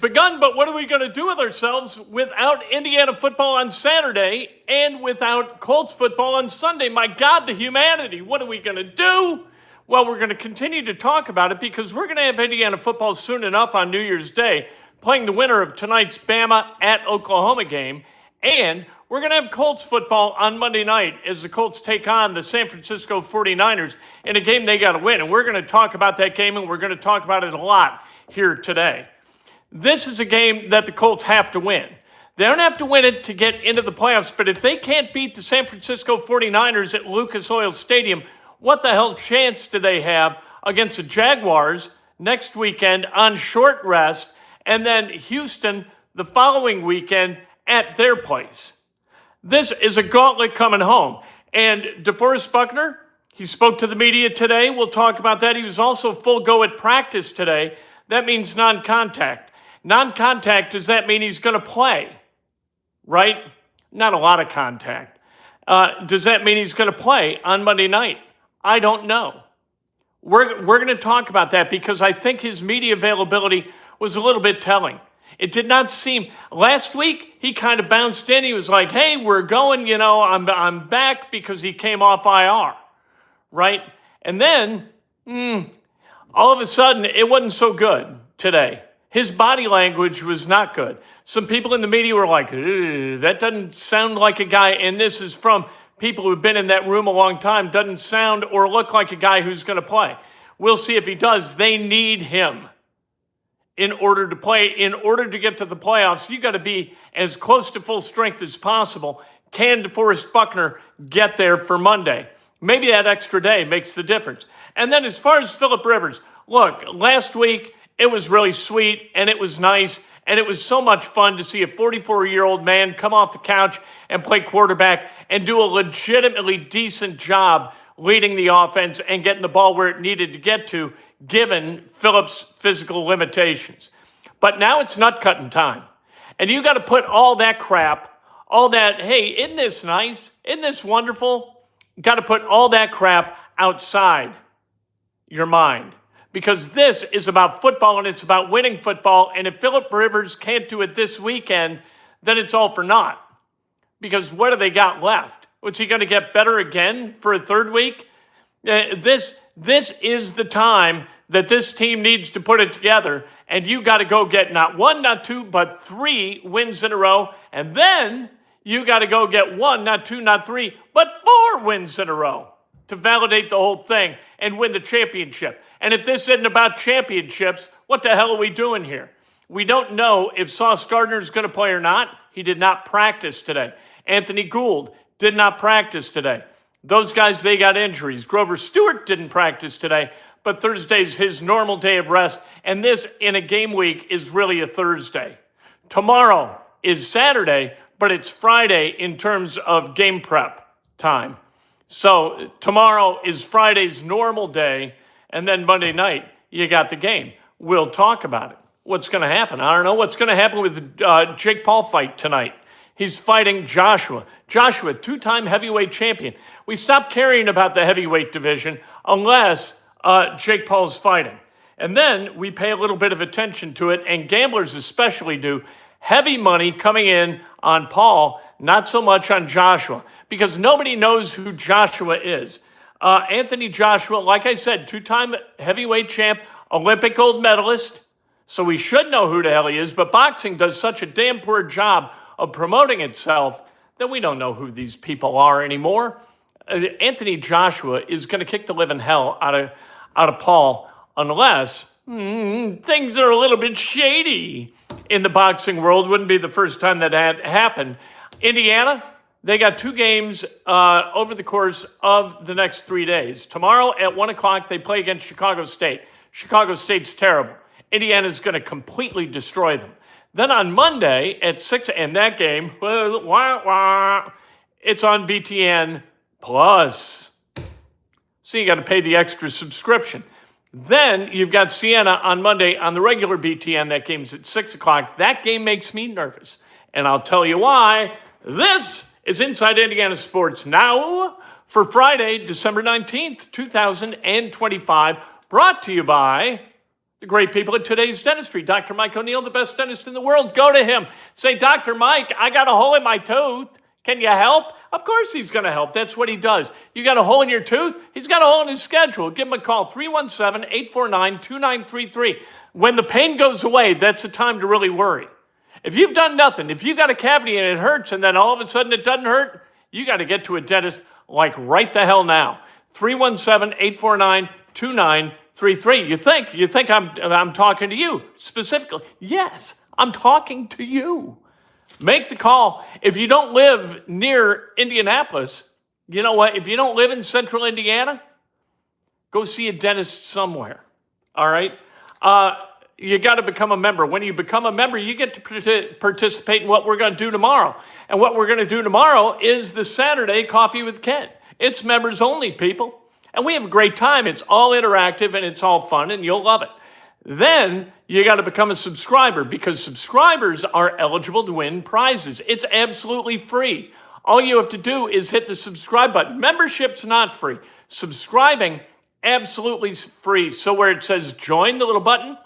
Begun, but what are we going to do with ourselves without Indiana football on Saturday and without Colts football on Sunday? My God, the humanity. What are we going to do? Well, we're going to continue to talk about it because we're going to have Indiana football soon enough on New Year's Day, playing the winner of tonight's Bama at Oklahoma game. And we're going to have Colts football on Monday night as the Colts take on the San Francisco 49ers in a game they got to win. And we're going to talk about that game, and we're going to talk about it a lot here today. This is a game that the Colts have to win. They don't have to win it to get into the playoffs, but if they can't beat the San Francisco 49ers at Lucas Oil Stadium, what the hell chance do they have against the Jaguars next weekend on short rest, and then Houston the following weekend at their place? This is a gauntlet coming home. And DeForest Buckner, he spoke to the media today. We'll talk about that. He was also full go at practice today. That means non-contact. Non-contact, does that mean he's going to play? Right? Not a lot of contact. Does that mean he's going to play on Monday night? I don't know. We're going to talk about that because I think his media availability was a little bit telling. It did not seem, last week he kind of bounced in. He was like, hey, we're going, I'm back because he came off IR, right? And then all of a sudden it wasn't so good today. His body language was not good. Some people in the media were like, that doesn't sound like a guy, and this is from people who've been in that room a long time, doesn't sound or look like a guy who's going to play. We'll see if he does. They need him in order to play. In order to get to the playoffs, you got to be as close to full strength as possible. Can DeForest Buckner get there for Monday? Maybe that extra day makes the difference. And then as far as Phillip Rivers, look, last week, it was really sweet, and it was nice, and it was so much fun to see a 44-year-old man come off the couch and play quarterback and do a legitimately decent job leading the offense and getting the ball where it needed to get to, given Phillip's physical limitations. But now it's nut-cutting time, and you got to put all that crap, all that, hey, isn't this nice? Isn't this wonderful? Got to put all that crap outside your mind. Because this is about football and it's about winning football. And if Phillip Rivers can't do it this weekend, then it's all for naught. Because what do they got left? Was he going to get better again for a third week? This is the time that this team needs to put it together. And you got to go get not one, not two, but 3 wins in a row. And then you got to go get 1, not 2, not 3, but 4 wins in a row to validate the whole thing and win the championship. And if this isn't about championships, what the hell are we doing here? We don't know if Sauce Gardner is going to play or not. He did not practice today. Anthony Gould did not practice today. Those guys, they got injuries. Grover Stewart didn't practice today, but Thursday's his normal day of rest. And this, in a game week, is really a Thursday. Tomorrow is Saturday, but it's Friday in terms of game prep time. So tomorrow is Friday's normal day. And then Monday night, you got the game. We'll talk about it. What's going to happen? I don't know. What's going to happen with the Jake Paul fight tonight? He's fighting Joshua. Joshua, 2-time heavyweight champion. We stop caring about the heavyweight division unless Jake Paul's fighting. And then we pay a little bit of attention to it, and gamblers especially do. Heavy money coming in on Paul, not so much on Joshua, because nobody knows who Joshua is. Anthony Joshua, like I said, 2-time heavyweight champ, Olympic gold medalist. So we should know who the hell he is. But boxing does such a damn poor job of promoting itself that we don't know who these people are anymore. Anthony Joshua is going to kick the living hell out of Paul unless things are a little bit shady in the boxing world. Wouldn't be the first time that had happened. Indiana, they got 2 games over the course of the next 3 days. Tomorrow at 1 o'clock, they play against Chicago State. Chicago State's terrible. Indiana's going to completely destroy them. Then on Monday at 6, and that game, it's on BTN Plus. So you got to pay the extra subscription. Then you've got Siena on Monday on the regular BTN. That game's at 6 o'clock. That game makes me nervous. And I'll tell you why. This is Inside Indiana Sports Now for Friday, December 19th, 2025, brought to you by The great people at Today's Dentistry. Dr. Mike O'Neill, the best dentist in the world. Go to him. Say, Dr. Mike, I got a hole in my tooth. Can you help? Of course he's going to help. That's what he does. You got a hole in your tooth? He's got a hole in his schedule. Give him a call, 317-849-2933. When the pain goes away, that's the time to really worry. If you've done nothing, if you got a cavity and it hurts and then all of a sudden it doesn't hurt, you got to get to a dentist like right the hell now. 317-849-2933. You think I'm talking to you specifically? Yes, I'm talking to you. Make the call. If you don't live near Indianapolis, you know what? If you don't live in central Indiana, go see a dentist somewhere. All right? You got to become a member. When you become a member, you get to participate in what we're going to do tomorrow. And what we're going to do tomorrow is the Saturday Coffee with Ken. It's members only, people. And we have a great time. It's all interactive and it's all fun and you'll love it. Then you got to become a subscriber because subscribers are eligible to win prizes. It's absolutely free. All you have to do is hit the subscribe button. Membership's not free. Subscribing, absolutely free. So where it says join, the little button,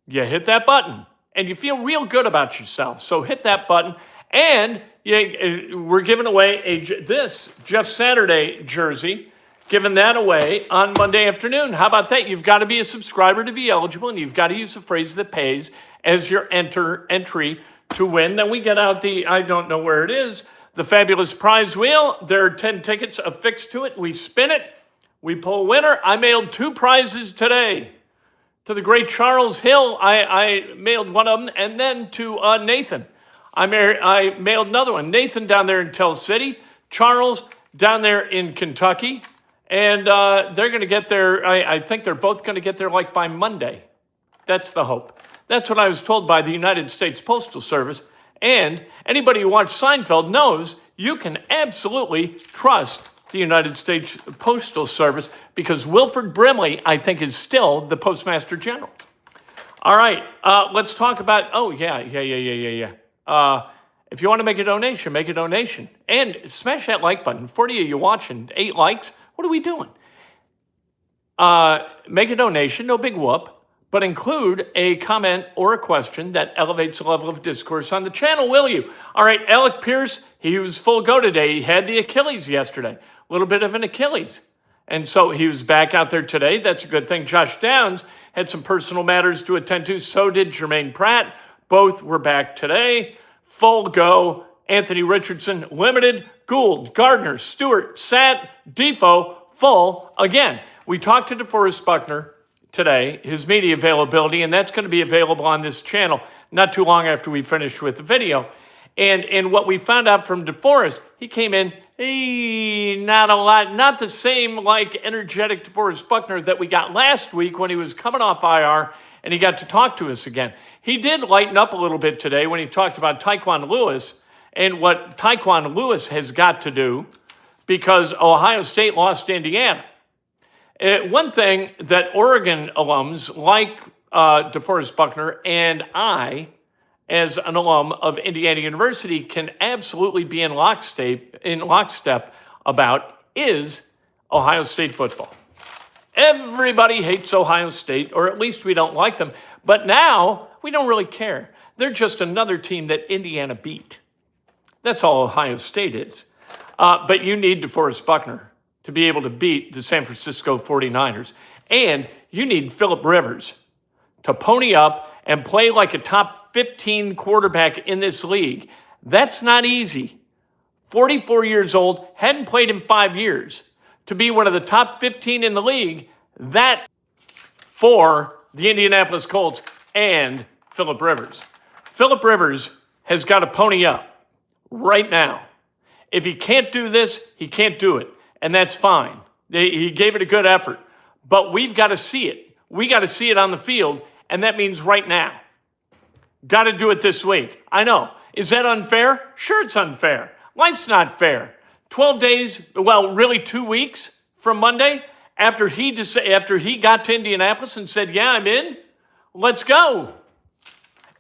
you hit that button and you feel real good about yourself. So hit that button and we're giving away this Jeff Saturday jersey. Giving that away on Monday afternoon. How about that? You've got to be a subscriber to be eligible, and you've got to use the phrase that pays as your entry to win. Then we get out I don't know where it is, the fabulous prize wheel. There are 10 tickets affixed to it. We spin it. We pull a winner. I mailed 2 prizes today to the great Charles Hill. I mailed one of them, and then to Nathan. I mailed another one. Nathan down there in Tell City. Charles down there in Kentucky. And they're going to get there, I think they're both going to get there like by Monday. That's the hope. That's what I was told by the United States Postal Service. And anybody who watched Seinfeld knows you can absolutely trust the United States Postal Service because Wilford Brimley, I think, is still the Postmaster General. All right, let's talk about, if you want to make a donation, make a donation. And smash that like button. 40 of you watching, 8 likes. What are we doing? Make a donation, no big whoop, but include a comment or a question that elevates the level of discourse on the channel, will you? All right, Alec Pierce, he was full go today. He had the Achilles yesterday, a little bit of an Achilles. And so he was back out there today. That's a good thing. Josh Downs had some personal matters to attend to. So did Jermaine Pratt. Both were back today. Full go. Anthony Richardson, limited. Gould, Gardner, Stewart, Sat, Defoe, full again. We talked to DeForest Buckner today, his media availability, and that's going to be available on this channel not too long after we finish with the video. And what we found out from DeForest, he came in, not a lot, not the same like energetic DeForest Buckner that we got last week when he was coming off IR and he got to talk to us again. He did lighten up a little bit today when he talked about Tyquan Lewis and what Tyquan Lewis has got to do because Ohio State lost to Indiana. One thing that Oregon alums like DeForest Buckner and I, as an alum of Indiana University, can absolutely be in lockstep about is Ohio State football. Everybody hates Ohio State, or at least we don't like them. But now we don't really care. They're just another team that Indiana beat. That's all Ohio State is. But you need DeForest Buckner to be able to beat the San Francisco 49ers. And you need Phillip Rivers to pony up and play like a top 15 quarterback in this league. That's not easy. 44 years old, hadn't played in 5 years. To be one of the top 15 in the league, that for the Indianapolis Colts and Phillip Rivers. Phillip Rivers has got to pony up right now. If he can't do this, he can't do it. And that's fine. He gave it a good effort. But we've got to see it. We got to see it on the field, and that means right now. Got to do it this week. I know. Is that unfair? Sure, it's unfair. Life's not fair. 12 days, well, really 2 weeks from Monday, after he got to Indianapolis and said, yeah, I'm in, let's go.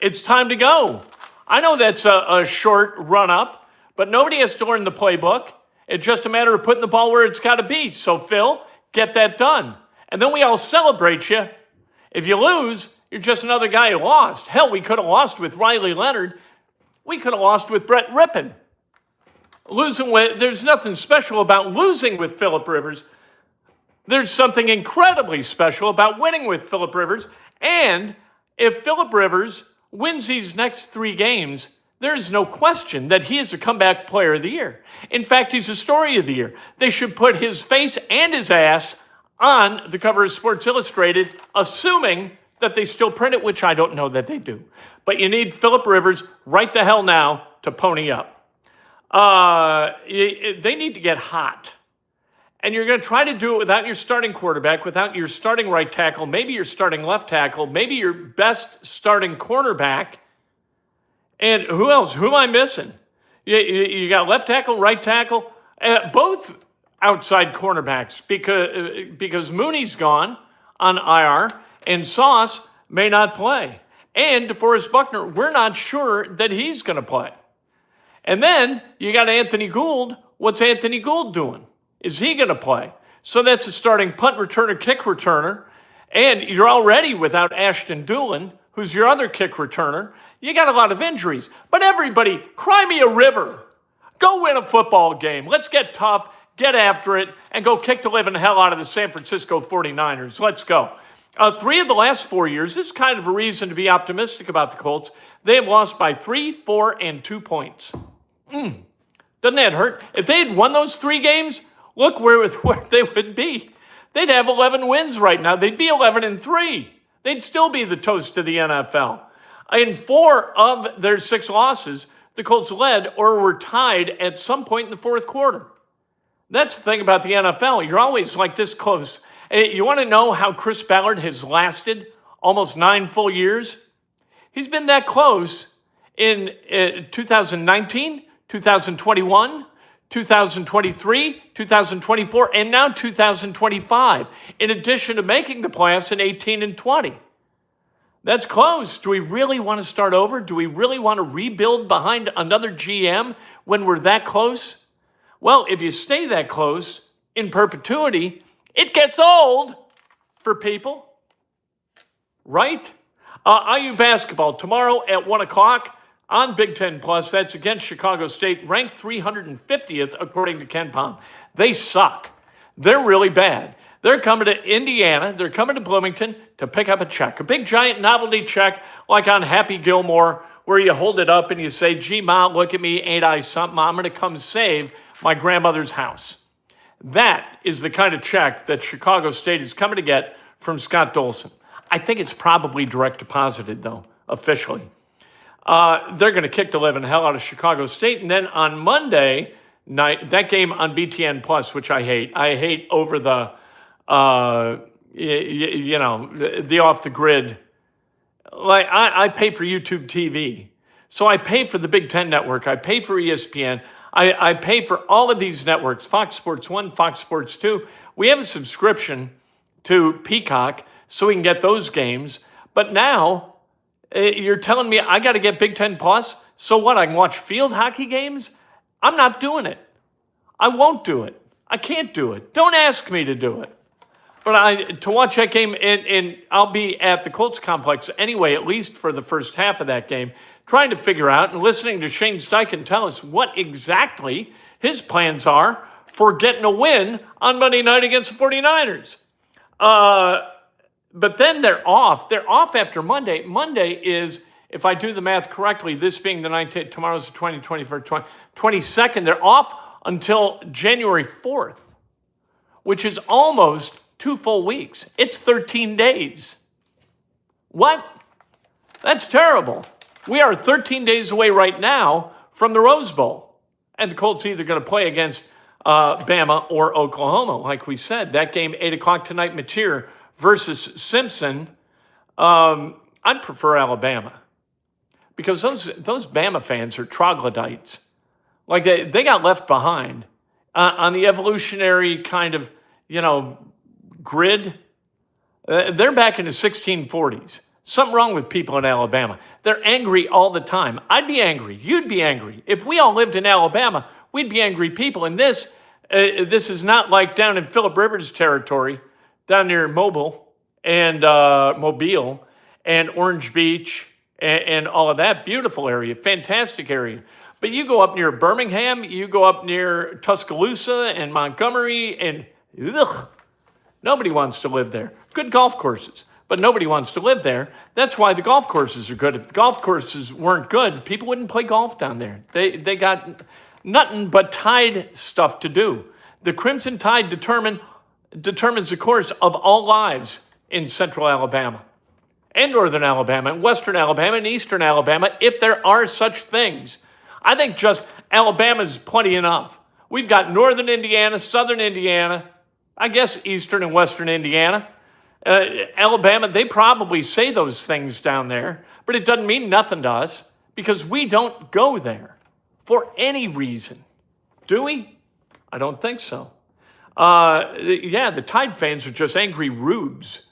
It's time to go. I know that's a short run-up, but nobody has to learn the playbook. It's just a matter of putting the ball where it's got to be. So, Phil, get that done. And then we all celebrate you If you lose, you're just another guy who lost. Hell, we could have lost with Riley Leonard. We could have lost with Brett Rippon. There's nothing special about losing with Phillip Rivers. There's something incredibly special about winning with Phillip Rivers. And if Phillip Rivers wins these next 3 games, there's no question that he is a comeback player of the year. In fact, he's a story of the year. They should put his face and his ass on the cover of Sports Illustrated, assuming that they still print it, which I don't know that they do. But you need Phillip Rivers right the hell now to pony up. They need to get hot. And you're going to try to do it without your starting quarterback, without your starting right tackle, maybe your starting left tackle, maybe your best starting cornerback. And who else? Who am I missing? You got left tackle, right tackle, both outside cornerbacks because Mooney's gone on IR and Sauce may not play. And DeForest Buckner, we're not sure that he's going to play. And then you got Anthony Gould. What's Anthony Gould doing? Is he going to play? So that's a starting punt returner, kick returner. And you're already without Ashton Doolin, who's your other kick returner. You got a lot of injuries. But everybody, cry me a river. Go win a football game. Let's get tough, get after it, and go kick the living hell out of the San Francisco 49ers. Let's go. 3 of the last 4 years, this is kind of a reason to be optimistic about the Colts. They have lost by 3, 4, and 2 points. Doesn't that hurt? If they had won those 3 games, look where they would be. They'd have 11 wins right now. They'd be 11-3. They'd still be the toast of the NFL. In 4 of their 6 losses, the Colts led or were tied at some point in the fourth quarter. That's the thing about the NFL. You're always like this close. You want to know how Chris Ballard has lasted almost 9 full years? He's been that close in 2019, 2021, 2023, 2024, and now 2025, in addition to making the playoffs in 18 and 20. That's close. Do we really want to start over? Do we really want to rebuild behind another GM when we're that close? Well, if you stay that close in perpetuity, it gets old for people, right? IU basketball tomorrow at 1 o'clock on Big Ten Plus. That's against Chicago State, ranked 350th according to Ken Pom. They suck. They're really bad. They're coming to Indiana. They're coming to Bloomington to pick up a check, a big giant novelty check like on Happy Gilmore, where you hold it up and you say, gee, Ma, look at me, ain't I something? I'm going to come save my grandmother's house. That is the kind of check that Chicago State is coming to get from Scott Dolson. I think it's probably direct deposited, though, officially. They're going to kick the living hell out of Chicago State. And then on Monday night, that game on BTN Plus, which I hate. I hate over the, the off the grid. Like I pay for YouTube TV. So I pay for the Big Ten Network. I pay for ESPN. I pay for all of these networks, Fox Sports 1, Fox Sports 2. We have a subscription to Peacock so we can get those games. But now you're telling me I got to get Big Ten Plus? So what, I can watch field hockey games? I'm not doing it. I won't do it. I can't do it. Don't ask me to do it. But to watch that game, and I'll be at the Colts complex anyway, at least for the first half of that game, trying to figure out and listening to Shane Steichen tell us what exactly his plans are for getting a win on Monday night against the 49ers. But then they're off. They're off after Monday. Monday is, if I do the math correctly, this being the 19th, tomorrow's the 21st, 22nd. They're off until January 4th, which is almost 2 full weeks. It's 13 days. What? That's terrible. We are 13 days away right now from the Rose Bowl. And the Colts either going to play against Bama or Oklahoma, like we said. That game, 8 o'clock tonight, Mateer versus Simpson. I'd prefer Alabama because those Bama fans are troglodytes. Like they got left behind on the evolutionary kind of, grid. They're back in the 1640s. Something wrong with people in Alabama. They're angry all the time. I'd be angry. You'd be angry. If we all lived in Alabama, we'd be angry people. And this is not like down in Phillip Rivers territory, down near Mobile and Mobile and Orange Beach and all of that. Beautiful area, fantastic area. But you go up near Birmingham, you go up near Tuscaloosa and Montgomery, and ugh, nobody wants to live there. Good golf courses, but nobody wants to live there. That's why the golf courses are good. If the golf courses weren't good, people wouldn't play golf down there. They got nothing but Tide stuff to do. The Crimson Tide determines the course of all lives in central Alabama and northern Alabama and western Alabama and eastern Alabama, if there are such things. I think just Alabama's plenty enough. We've got northern Indiana, southern Indiana, I guess eastern and western Indiana. Alabama, they probably say those things down there, but it doesn't mean nothing to us because we don't go there for any reason. Do we? I don't think so. The Tide fans are just angry rubes.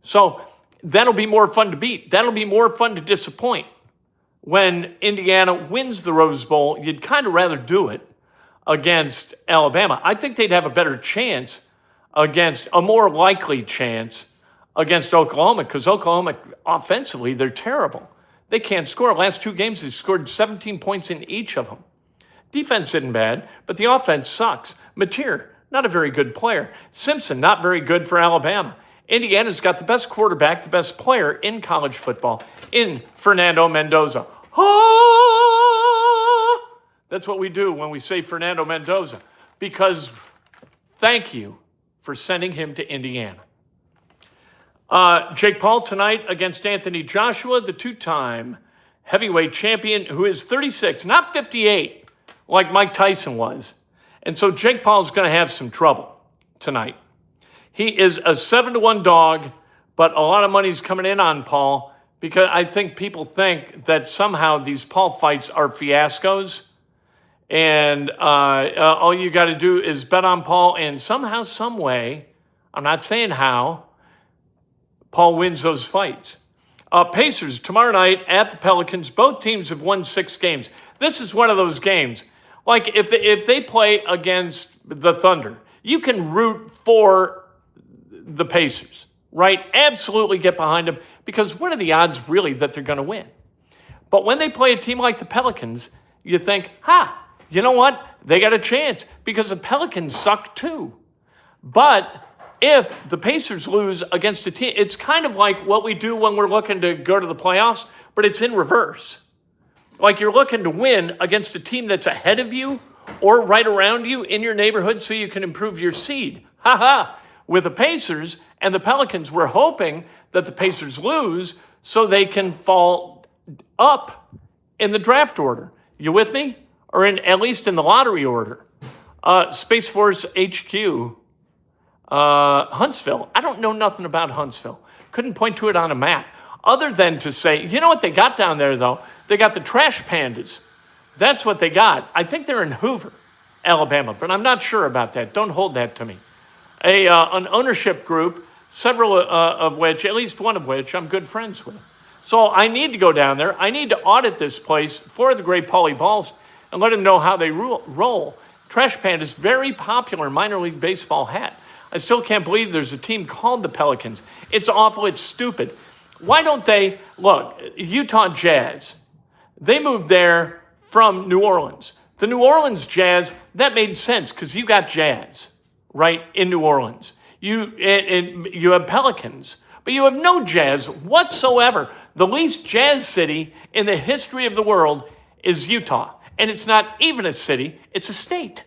So that'll be more fun to beat. That'll be more fun to disappoint. When Indiana wins the Rose Bowl, you'd kind of rather do it against Alabama. I think they'd have a better chance a more likely chance against Oklahoma, because Oklahoma, offensively, they're terrible. They can't score. Last two games, they scored 17 points in each of them. Defense isn't bad, but the offense sucks. Mateer, not a very good player. Simpson, not very good for Alabama. Indiana's got the best quarterback, the best player in college football, in Fernando Mendoza. Ah! That's what we do when we say Fernando Mendoza, because thank you for sending him to Indiana. Jake Paul tonight against Anthony Joshua, the two-time heavyweight champion, who is 36, not 58, like Mike Tyson was. And so Jake Paul's going to have some trouble tonight. He is a 7-1 dog, but a lot of money's coming in on Paul because I think people think that somehow these Paul fights are fiascos. And all you got to do is bet on Paul, and somehow, some way, I'm not saying how, Paul wins those fights. Pacers tomorrow night at the Pelicans. Both teams have won 6 games. This is one of those games. Like if they play against the Thunder, you can root for the Pacers, right? Absolutely get behind them, because what are the odds really that they're going to win? But when they play a team like the Pelicans, you think, you know what? They got a chance, because the Pelicans suck too. But if the Pacers lose against a team, it's kind of like what we do when we're looking to go to the playoffs, but it's in reverse. Like you're looking to win against a team that's ahead of you or right around you in your neighborhood so you can improve your seed. With the Pacers and the Pelicans, we're hoping that the Pacers lose so they can fall up in the draft order. You with me? Or at least in the lottery order. Space Force HQ, Huntsville. I don't know nothing about Huntsville. Couldn't point to it on a map. Other than to say, you know what they got down there, though? They got the trash pandas. That's what they got. I think they're in Hoover, Alabama, but I'm not sure about that. Don't hold that to me. An ownership group, several of which, at least one of which, I'm good friends with. So I need to go down there. I need to audit this place for the great Paulie Balls and let them know how they roll. Trash Panda's very popular minor league baseball hat. I still can't believe there's a team called the Pelicans. It's awful. It's stupid. Why don't they, look, Utah Jazz, they moved there from New Orleans. The New Orleans Jazz, that made sense because you got Jazz, right, in New Orleans. You have Pelicans, but you have no Jazz whatsoever. The least Jazz city in the history of the world is Utah. And it's not even a city, it's a state.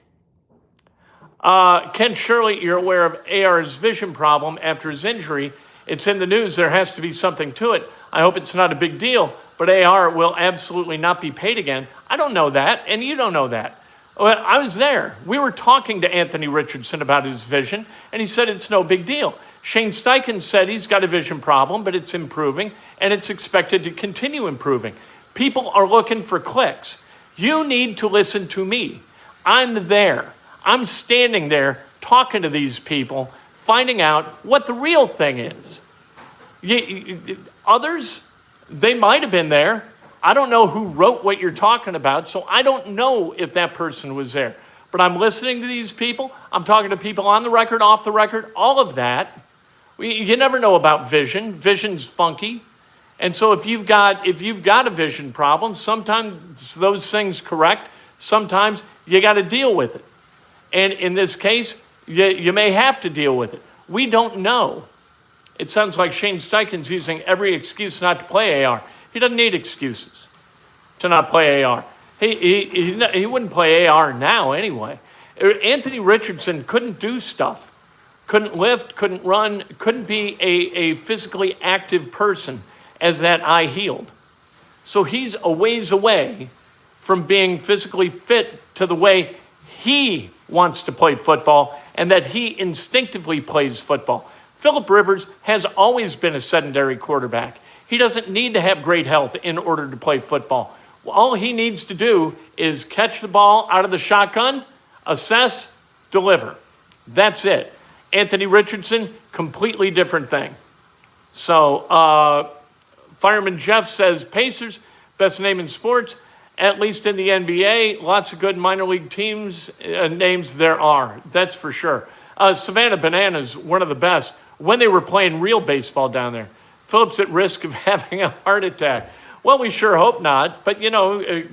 Ken Shirley, you're aware of AR's vision problem after his injury. It's in the news. There has to be something to it. I hope it's not a big deal, but AR will absolutely not be paid again. I don't know that, and you don't know that. Well, I was there. We were talking to Anthony Richardson about his vision, and he said it's no big deal. Shane Steichen said he's got a vision problem, but it's improving, and it's expected to continue improving. People are looking for clicks. You need to listen to me. I'm there. I'm standing there talking to these people, finding out what the real thing is. Others, they might have been there. I don't know who wrote what you're talking about, so I don't know if that person was there. But I'm listening to these people. I'm talking to people on the record, off the record, all of that. You never know about vision. Vision's funky. And so if you've got a vision problem, sometimes those things correct. Sometimes you got to deal with it. And in this case, you may have to deal with it. We don't know. It sounds like Shane Steichen's using every excuse not to play AR. He doesn't need excuses to not play AR. He wouldn't play AR now anyway. Anthony Richardson couldn't do stuff. Couldn't lift, couldn't run, couldn't be a physically active person as that eye healed. So he's a ways away from being physically fit to the way he wants to play football and that he instinctively plays football. Phillip Rivers has always been a sedentary quarterback. He doesn't need to have great health in order to play football. All he needs to do is catch the ball out of the shotgun, assess, deliver. That's it. Anthony Richardson, completely different thing. So Fireman Jeff says, Pacers, best name in sports, at least in the NBA. Lots of good minor league teams names there are. That's for sure. Savannah Bananas, one of the best, when they were playing real baseball down there. Phillip's at risk of having a heart attack. Well, we sure hope not. But,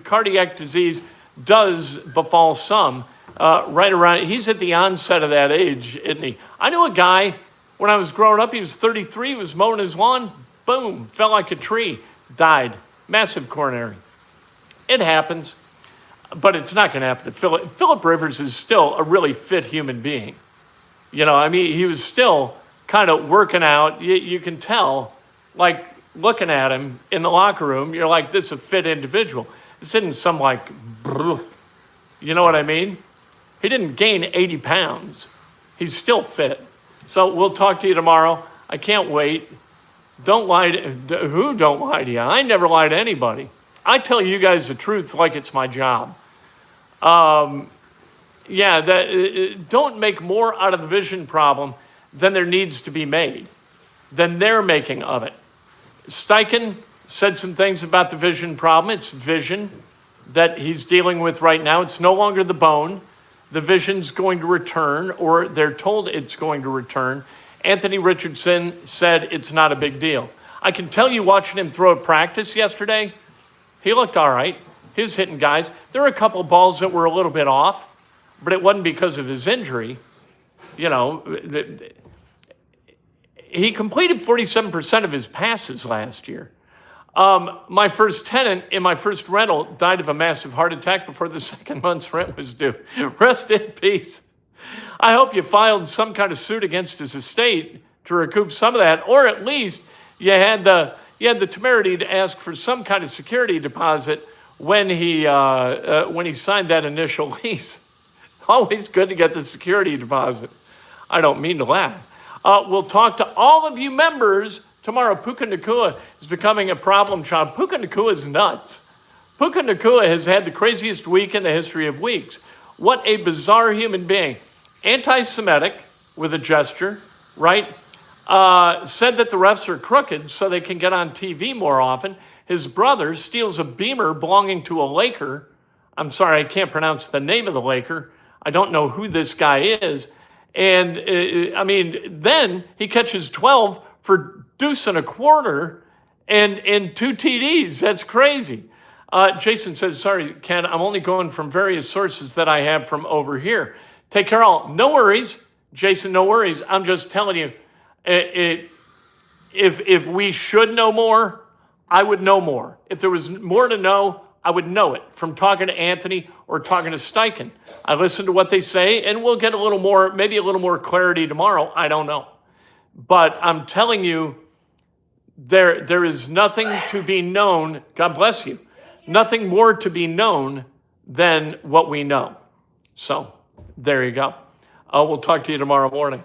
cardiac disease does befall some right around. He's at the onset of that age, isn't he? I knew a guy, when I was growing up, he was 33, he was mowing his lawn, boom, fell like a tree, died. Massive coronary. It happens, but it's not going to happen to Phillip. Phillip Rivers is still a really fit human being. He was still kind of working out. You can tell, like, looking at him in the locker room, you're like, this is a fit individual. This isn't some, you know what I mean? He didn't gain 80 pounds. He's still fit. So we'll talk to you tomorrow. I can't wait. Don't lie to, who don't lie to you? I never lie to anybody. I tell you guys the truth like it's my job. Don't make more out of the vision problem than there needs to be made, than they're making of it. Steichen said some things about the vision problem. It's vision that he's dealing with right now. It's no longer the bone. The vision's going to return, or they're told it's going to return. Anthony Richardson said it's not a big deal. I can tell you, watching him throw at practice yesterday, he looked all right. He was hitting guys. There were a couple of balls that were a little bit off, but it wasn't because of his injury. He completed 47% of his passes last year. My first tenant in my first rental died of a massive heart attack before the second month's rent was due. Rest in peace. I hope you filed some kind of suit against his estate to recoup some of that, or at least you had the temerity to ask for some kind of security deposit when he signed that initial lease. Always good to get the security deposit. I don't mean to laugh. We'll talk to all of you members tomorrow. Puka Nacua is becoming a problem child. Puka Nacua is nuts. Puka Nacua has had the craziest week in the history of weeks. What a bizarre human being. Anti-Semitic with a gesture, right? Said that the refs are crooked so they can get on TV more often. His brother steals a Beamer belonging to a Laker. I'm sorry, I can't pronounce the name of the Laker. I don't know who this guy is. And, then he catches 12 for deuce and a quarter and 2 TDs. That's crazy. Jason says, sorry, Ken, I'm only going from various sources that I have from over here. Take care all. No worries, Jason, no worries. I'm just telling you, if we should know more, I would know more. If there was more to know, I would know it from talking to Anthony or talking to Steichen. I listen to what they say, and we'll get maybe a little more clarity tomorrow. I don't know. But I'm telling you, there is nothing to be known, God bless you, nothing more to be known than what we know. So there you go. We'll talk to you tomorrow morning.